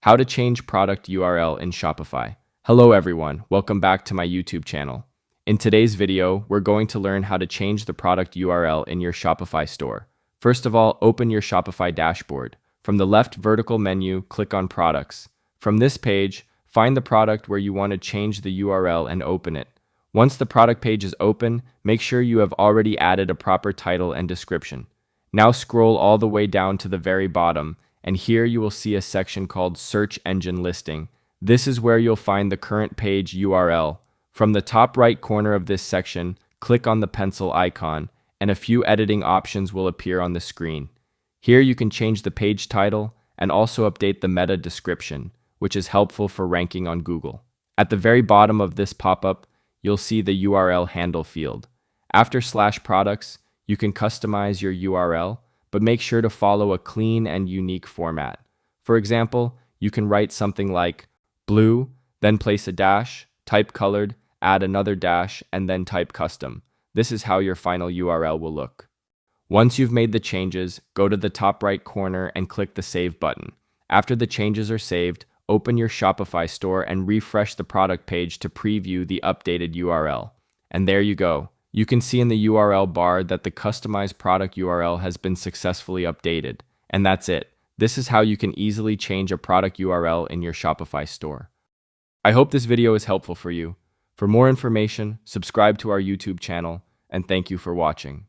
How to change product URL in Shopify. Hello everyone, welcome back to my YouTube channel. In today's video, we're going to learn how to change the product URL in your Shopify store. First of all, open your Shopify dashboard. From the left vertical menu, click on Products. From this page, find the product where you want to change the URL and open it. Once the product page is open, make sure you have already added a proper title and description. Now scroll all the way down to the very bottom, and here you will see a section called Search Engine Listing. This is where you'll find the current page URL. From the top right corner of this section, click on the pencil icon, and a few editing options will appear on the screen. Here you can change the page title and also update the meta description, which is helpful for ranking on Google. At the very bottom of this pop-up, you'll see the URL handle field. After /products, you can customize your URL, but make sure to follow a clean and unique format. For example, you can write something like blue, then place a dash, type colored, add another dash, and then type custom. This is how your final URL will look. Once you've made the changes, go to the top right corner and click the Save button. After the changes are saved, open your Shopify store and refresh the product page to preview the updated URL. And there you go. You can see in the URL bar that the customized product URL has been successfully updated. And that's it. This is how you can easily change a product URL in your Shopify store. I hope this video is helpful for you. For more information, subscribe to our YouTube channel, and thank you for watching.